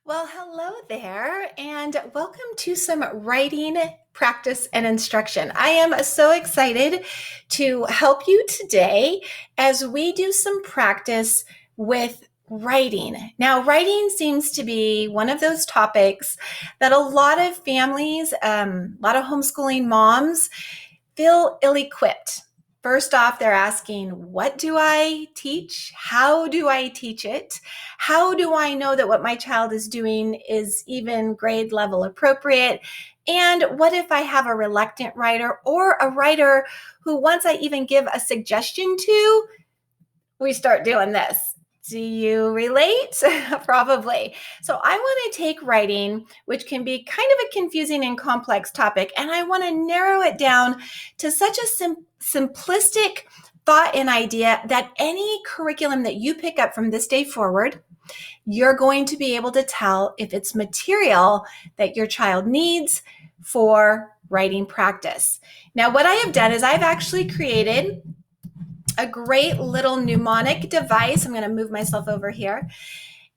Well, hello there, and welcome to some writing practice and instruction. I am so excited to help you today as we do some practice with writing. Now, writing seems to be one of those topics that a lot of families, a lot of homeschooling moms feel ill-equipped. First off, they're asking, what do I teach? How do I teach it? How do I know that what my child is doing is even grade level appropriate? And what if I have a reluctant writer or a writer who, once I even give a suggestion to, we start doing this? Do you relate? Probably. So I want to take writing, which can be kind of a confusing and complex topic, and I want to narrow it down to such a simplistic thought and idea that any curriculum that you pick up from this day forward, you're going to be able to tell if it's material that your child needs for writing practice. Now, what I have done is I've actually created a great little mnemonic device. I'm going to move myself over here.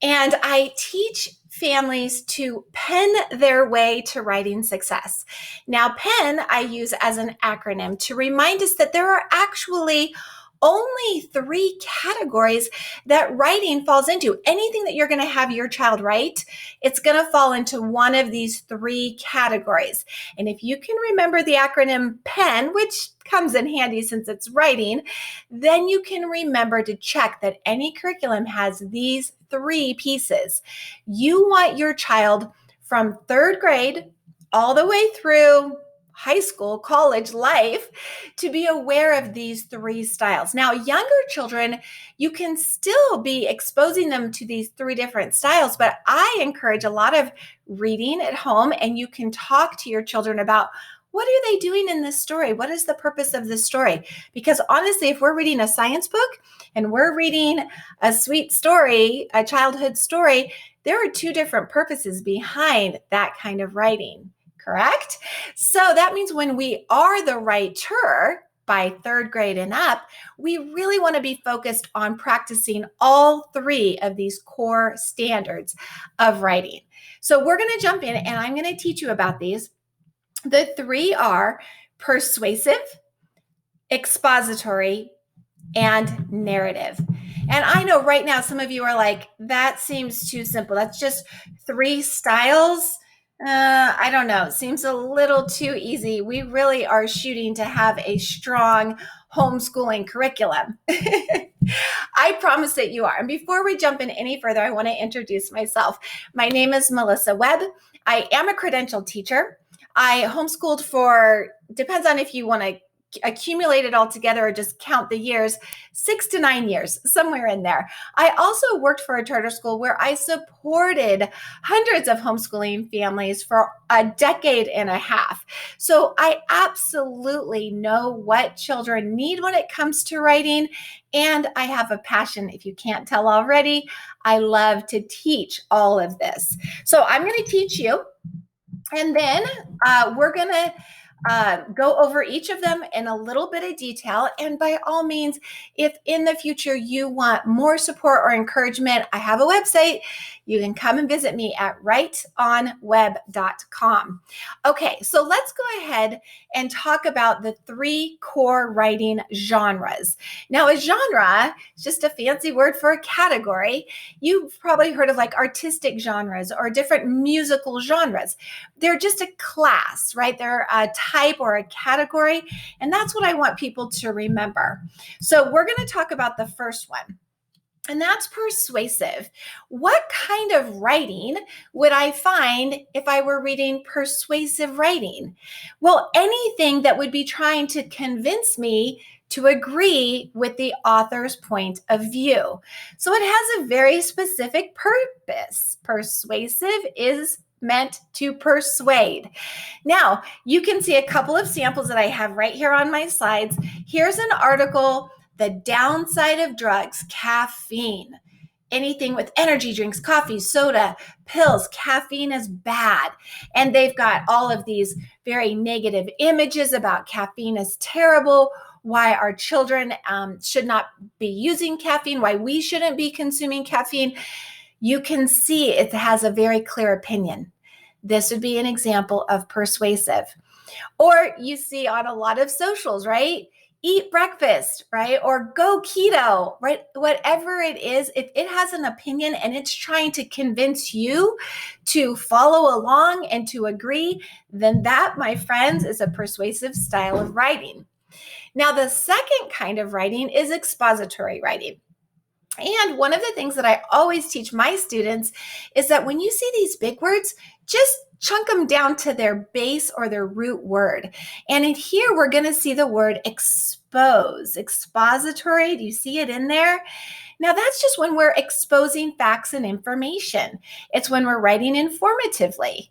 And I teach families to pen their way to writing success. Now, PEN I use as an acronym to remind us that there are actually only 3 categories that writing falls into. Anything that you're going to have your child write, it's going to fall into one of these 3 categories. And if you can remember the acronym PEN, which comes in handy since it's writing, then you can remember to check that any curriculum has these 3 pieces. You want your child from 3rd grade all the way through high school, college life to be aware of these 3 styles. Now, younger children, you can still be exposing them to these 3 different styles, but I encourage a lot of reading at home, and you can talk to your children about what are they doing in this story? What is the purpose of this story? Because honestly, if we're reading a science book and we're reading a sweet story, a childhood story, there are 2 different purposes behind that kind of writing. Correct? So that means when we are the writer by 3rd grade and up, we really want to be focused on practicing all 3 of these core standards of writing. So we're going to jump in and I'm going to teach you about these. The 3 are persuasive, expository, and narrative. And I know right now some of you are like, that seems too simple. That's just 3 styles. I don't know. It seems a little too easy. We really are shooting to have a strong homeschooling curriculum. I promise that you are. And before we jump in any further, I want to introduce myself. My name is Melissa Webb. I am a credentialed teacher. I homeschooled for, depends on if you want to accumulate it all together or just count the years, 6 to 9 years, somewhere in there. I also worked for a charter school where I supported hundreds of homeschooling families for a decade and a half. So I absolutely know what children need when it comes to writing. And I have a passion, if you can't tell already. I love to teach all of this. So I'm going to teach you. And then we're going to go over each of them in a little bit of detail. And by all means, if in the future you want more support or encouragement, I have a website. You can come and visit me at writeonweb.com. Okay, so let's go ahead and talk about the 3 core writing genres. Now, a genre is just a fancy word for a category. You've probably heard of like artistic genres or different musical genres. They're just a class, right? They're a type or a category, and that's what I want people to remember. So we're going to talk about the first one, and that's persuasive. What kind of writing would I find if I were reading persuasive writing? Well, anything that would be trying to convince me to agree with the author's point of view. So it has a very specific purpose. Persuasive is meant to persuade. Now, you can see a couple of samples that I have right here on my slides. Here's an article, The Downside of Drugs, Caffeine. Anything with energy drinks, coffee, soda, pills, caffeine is bad. And they've got all of these very negative images about caffeine is terrible, why our children should not be using caffeine, why we shouldn't be consuming caffeine. you can see it has a very clear opinion. This would be an example of persuasive. Or you see on a lot of socials, right? Eat breakfast, right? Or go keto, right? Whatever it is, if it has an opinion and it's trying to convince you to follow along and to agree, then that, my friends, is a persuasive style of writing. Now, the second kind of writing is expository writing. And one of the things that I always teach my students is that when you see these big words, just chunk them down to their base or their root word. And in here, we're going to see the word expose, expository. Do you see it in there? Now, that's just when we're exposing facts and information. It's when we're writing informatively.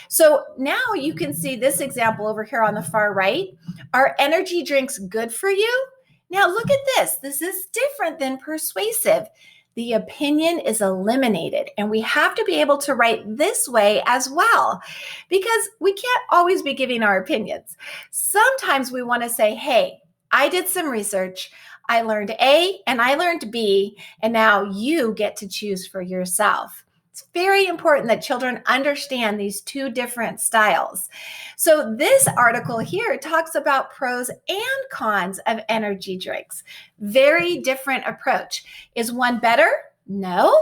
So now you can see this example over here on the far right. Are energy drinks good for you? Now look at this. This is different than persuasive. The opinion is eliminated, and we have to be able to write this way as well, because we can't always be giving our opinions. Sometimes we want to say, hey, I did some research. I learned A and I learned B, and now you get to choose for yourself. It's very important that children understand these two different styles. So this article here talks about pros and cons of energy drinks. Very different approach. Is one better? No.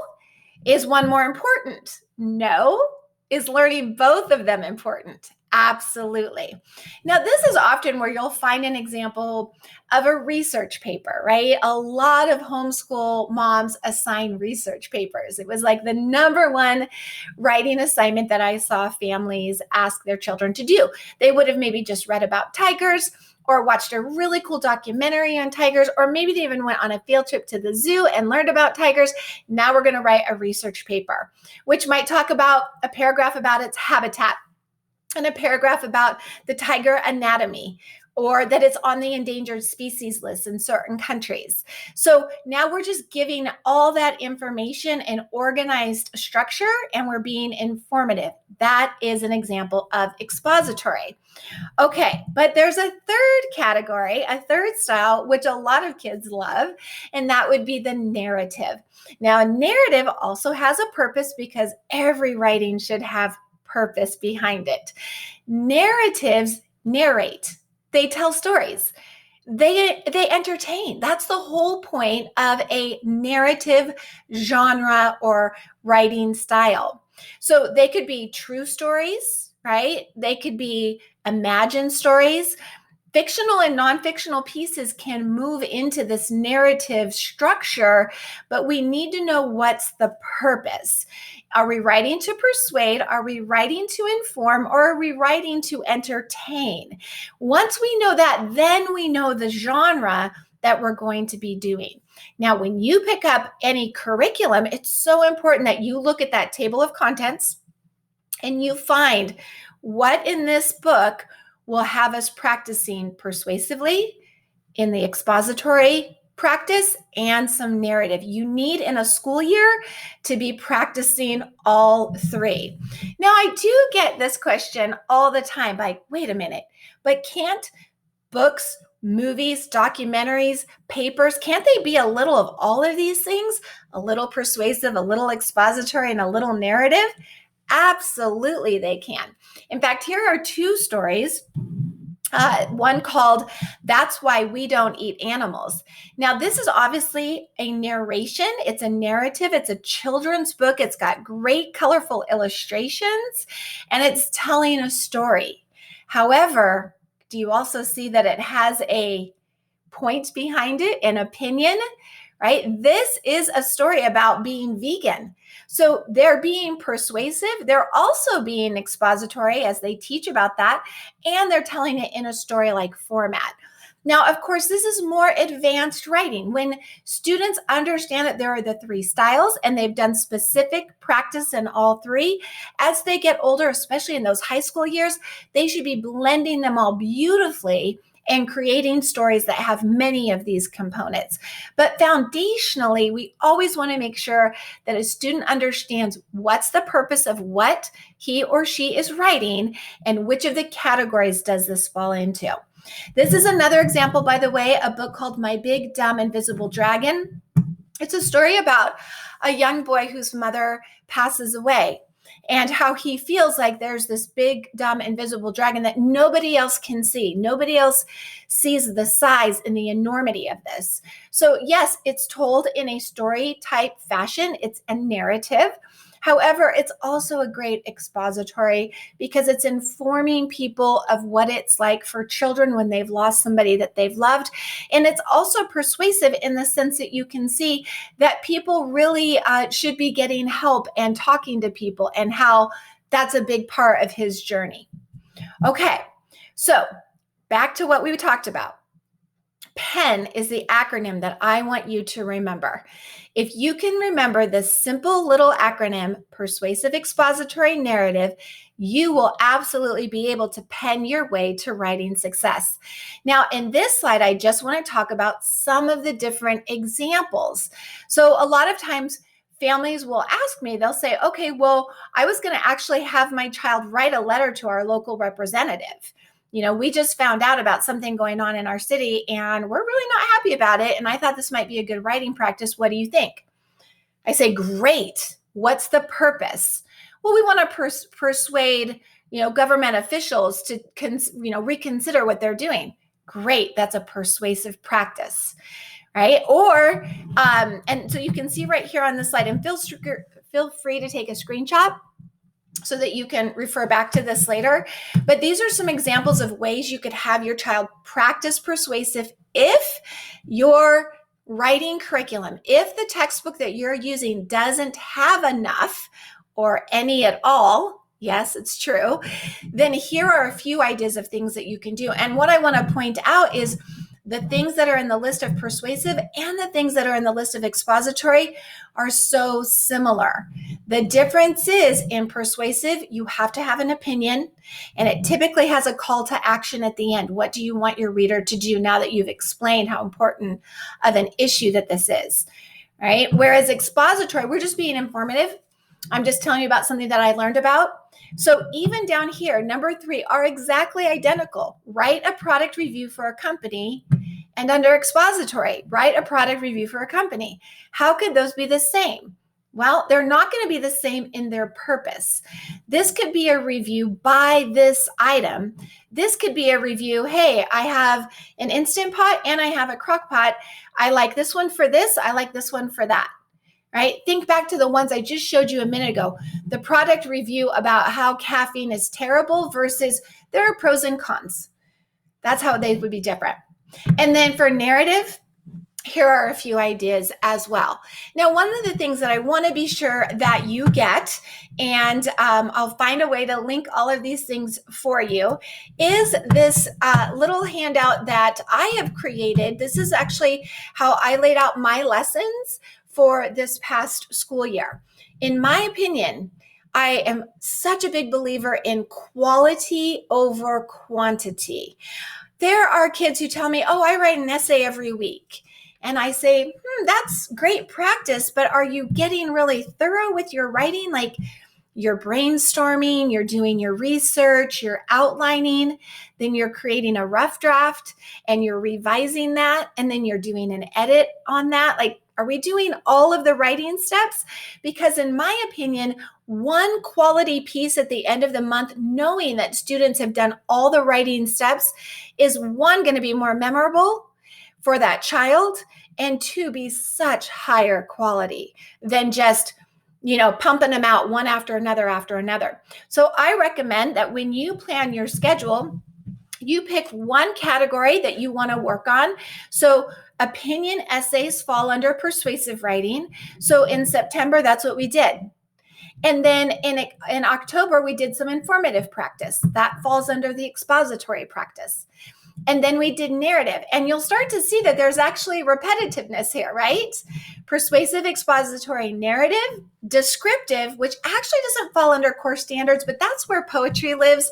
Is one more important? No. Is learning both of them important? Absolutely. Now, this is often where you'll find an example of a research paper, right? A lot of homeschool moms assign research papers. It was like the number one writing assignment that I saw families ask their children to do. They would have maybe just read about tigers or watched a really cool documentary on tigers, or maybe they even went on a field trip to the zoo and learned about tigers. Now we're going to write a research paper, which might talk about a paragraph about its habitat and a paragraph about the tiger anatomy, or that it's on the endangered species list in certain countries. So now we're just giving all that information an organized structure, and we're being informative. That is an example of expository. Okay, but there's a third category, a third style, which a lot of kids love, and that would be the narrative. Now, a narrative also has a purpose, because every writing should have purpose behind it. Narratives narrate. They tell stories. They entertain. That's the whole point of a narrative genre or writing style. So they could be true stories, right? They could be imagined stories. Fictional and non-fictional pieces can move into this narrative structure, but we need to know what's the purpose. Are we writing to persuade? Are we writing to inform? Or are we writing to entertain? Once we know that, then we know the genre that we're going to be doing. Now, when you pick up any curriculum, it's so important that you look at that table of contents and you find what in this book will have us practicing persuasively, in the expository practice, and some narrative. You need in a school year to be practicing all three. Now, I do get this question all the time, like, wait a minute, but can't books, movies, documentaries, papers, can't they be a little of all of these things? A little persuasive, a little expository, and a little narrative? Absolutely, they can. In fact, here are two stories. One called That's Why We Don't Eat Animals. Now, this is obviously a narration. It's a narrative. It's a children's book. It's got great colorful illustrations, and it's telling a story. However, do you also see that it has a point behind it, an opinion, right? This is a story about being vegan. So they're being persuasive. They're also being expository as they teach about that, and they're telling it in a story-like format. Now, of course, this is more advanced writing. When students understand that there are the three styles and they've done specific practice in all three, as they get older, especially in those high school years, they should be blending them all beautifully and creating stories that have many of these components. But foundationally, we always want to make sure that a student understands what's the purpose of what he or she is writing and which of the categories does this fall into. This is another example, by the way, a book called My Big Dumb Invisible Dragon. It's a story about a young boy whose mother passes away and how he feels like there's this big, dumb, invisible dragon that nobody else can see. Nobody else sees the size and the enormity of this. So, yes, it's told in a story type fashion, it's a narrative. However, it's also a great expository because it's informing people of what it's like for children when they've lost somebody that they've loved. And it's also persuasive in the sense that you can see that people really should be getting help and talking to people, and how that's a big part of his journey. Okay, so back to what we talked about. P.E.N is the acronym that I want you to remember. If you can remember this simple little acronym, persuasive expository narrative, you will absolutely be able to pen your way to writing success. Now, in this slide, I just want to talk about some of the different examples. So a lot of times, families will ask me, they'll say, okay, well, I was going to actually have my child write a letter to our local representative. We just found out about something going on in our city and we're really not happy about it. And I thought this might be a good writing practice. What do you think? I say, great. What's the purpose? Well, we want to persuade, government officials to, reconsider what they're doing. Great. That's a persuasive practice, right? Or, and so you can see right here on the slide, and feel free to take a screenshot so that you can refer back to this later. But these are some examples of ways you could have your child practice persuasive if your writing curriculum, if the textbook that you're using doesn't have enough or any at all. Yes, it's true. Then here are a few ideas of things that you can do. And what I want to point out is the things that are in the list of persuasive and the things that are in the list of expository are so similar. The difference is in persuasive, you have to have an opinion, and it typically has a call to action at the end. What do you want your reader to do now that you've explained how important of an issue that this is, right? Whereas expository, we're just being informative. I'm just telling you about something that I learned about. So even down here, number 3 are exactly identical. Write a product review for a company, and under expository, write a product review for a company. How could those be the same? Well, they're not going to be the same in their purpose. This could be a review by this item. This could be a review, hey, I have an Instant Pot and I have a crock pot. I like this one for this. I like this one for that. Right? Think back to the ones I just showed you a minute ago. The product review about how caffeine is terrible versus there are pros and cons. That's how they would be different. And then for narrative, here are a few ideas as well. Now, one of the things that I want to be sure that you get, and I'll find a way to link all of these things for you, is this little handout that I have created. This is actually how I laid out my lessons for this past school year. In my opinion, I am such a big believer in quality over quantity. There are kids who tell me, oh, I write an essay every week. And I say, that's great practice, but are you getting really thorough with your writing? Like, you're brainstorming, you're doing your research, you're outlining, then you're creating a rough draft and you're revising that, and then you're doing an edit on that. Like, are we doing all of the writing steps? Because in my opinion, one quality piece at the end of the month, knowing that students have done all the writing steps, is one, going to be more memorable for that child, and two, be such higher quality than just pumping them out one after another. So I recommend that when you plan your schedule, you pick one category that you want to work on. So opinion essays fall under persuasive writing. So in September, that's what we did. And then in October, we did some informative practice. That falls under the expository practice. And then we did narrative. And you'll start to see that there's actually repetitiveness here, right? Persuasive, expository, narrative, descriptive, which actually doesn't fall under core standards, but that's where poetry lives.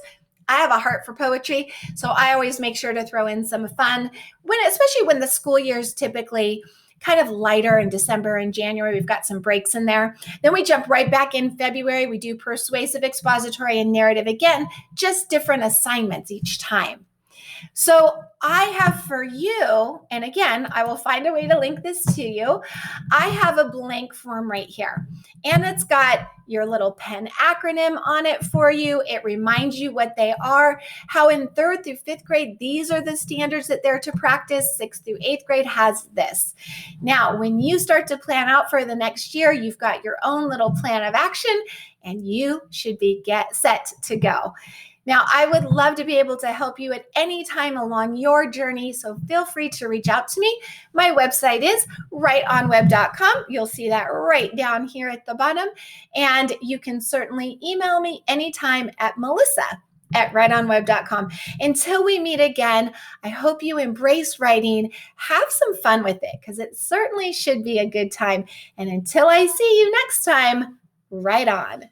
I have a heart for poetry, so I always make sure to throw in some fun, especially when the school year is typically kind of lighter in December and January. We've got some breaks in there. Then we jump right back in February. We do persuasive, expository, and narrative again, just different assignments each time. So I have for you, and again, I will find a way to link this to you. I have a blank form right here, and it's got your little P.E.N acronym on it for you. It reminds you what they are, how in 3rd through 5th grade, these are the standards that they're to practice. 6th through 8th grade has this. Now, when you start to plan out for the next year, you've got your own little plan of action, and you should be set to go. Now, I would love to be able to help you at any time along your journey, so feel free to reach out to me. My website is rightonweb.com. You'll see that right down here at the bottom. And you can certainly email me anytime at melissa@rightonweb.com. Until we meet again, I hope you embrace writing. Have some fun with it, because it certainly should be a good time. And until I see you next time, write on.